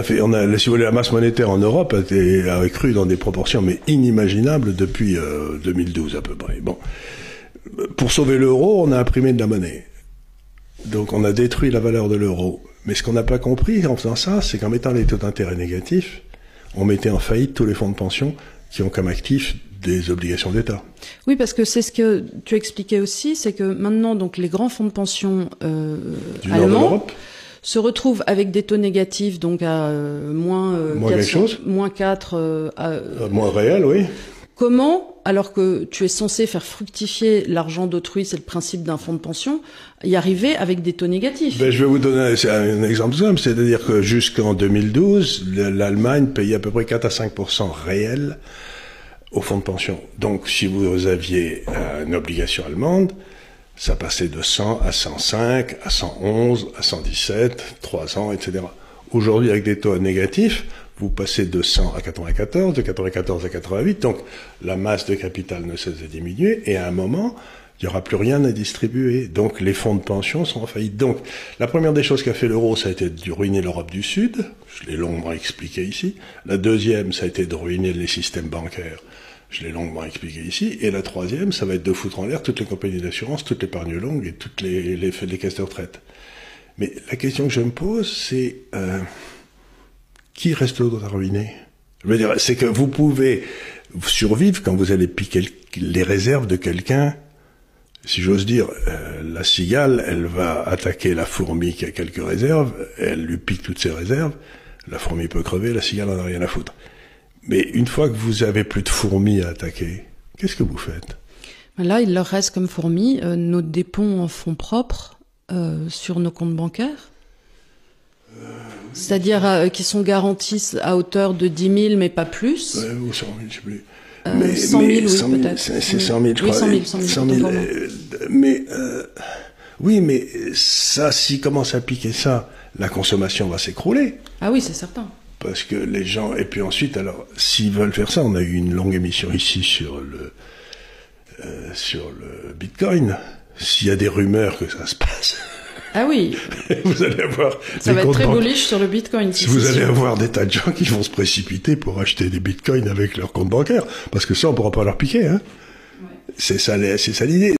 si vous voulez, la masse monétaire en Europe a cru dans des proportions mais inimaginables depuis 2012 à peu près. Bon, pour sauver l'euro, on a imprimé de la monnaie, donc on a détruit la valeur de l'euro. Mais ce qu'on n'a pas compris en faisant ça, c'est qu'en mettant les taux d'intérêt négatifs, on mettait en faillite tous les fonds de pension qui ont comme actif des obligations d'État. Oui, parce que c'est ce que tu expliquais aussi, c'est que maintenant, donc, les grands fonds de pension allemands se retrouvent avec des taux négatifs, donc à moins 4, moins réel, oui. Comment, alors que tu es censé faire fructifier l'argent d'autrui, c'est le principe d'un fonds de pension, y arriver avec des taux négatifs? Je vais vous donner un exemple simple, c'est-à-dire que jusqu'en 2012, l'Allemagne payait à peu près 4 à 5% réel au fonds de pension. Donc, si vous aviez une obligation allemande, ça passait de 100 à 105, à 111, à 117, 3 ans, etc. Aujourd'hui, avec des taux négatifs, vous passez de 100 à 94, de 94 à 88, donc la masse de capital ne cesse de diminuer, et à un moment, il n'y aura plus rien à distribuer. Donc les fonds de pension sont en faillite. Donc la première des choses qu'a fait l'euro, ça a été de ruiner l'Europe du Sud, je l'ai longuement expliqué ici. La deuxième, ça a été de ruiner les systèmes bancaires, je l'ai longuement expliqué ici. Et la troisième, ça va être de foutre en l'air toutes les compagnies d'assurance, toute l'épargne longue et toutes les caisses de retraite. Mais la question que je me pose, c'est qui reste l'autre à ruiner? Je veux dire, c'est que vous pouvez survivre quand vous allez piquer les réserves de quelqu'un. Si j'ose dire, la cigale, elle va attaquer la fourmi qui a quelques réserves, elle lui pique toutes ses réserves, la fourmi peut crever, la cigale en a rien à foutre. Mais une fois que vous avez plus de fourmis à attaquer, qu'est-ce que vous faites? Là, il leur reste comme fourmis nos dépôts en fonds propres sur nos comptes bancaires. C'est-à-dire qui sont garantis à hauteur de 10 000, mais pas plus. Ou 100 000, je sais plus. 100 000, oui, peut-être. C'est 100 000, je crois. 100 000. Oui, mais ça, s'il commence à piquer ça, la consommation va s'écrouler. Ah oui, c'est certain. Parce que les gens... Et puis ensuite, alors, s'ils veulent faire ça, on a eu une longue émission ici sur le Bitcoin. S'il y a des rumeurs que ça se passe... Ah oui. Vous allez avoir... Ça va être très bullish sur le Bitcoin. Vous allez avoir des tas de gens qui vont se précipiter pour acheter des Bitcoins avec leur compte bancaire. Parce que ça, on ne pourra pas leur piquer, hein. Ouais. C'est ça l'idée.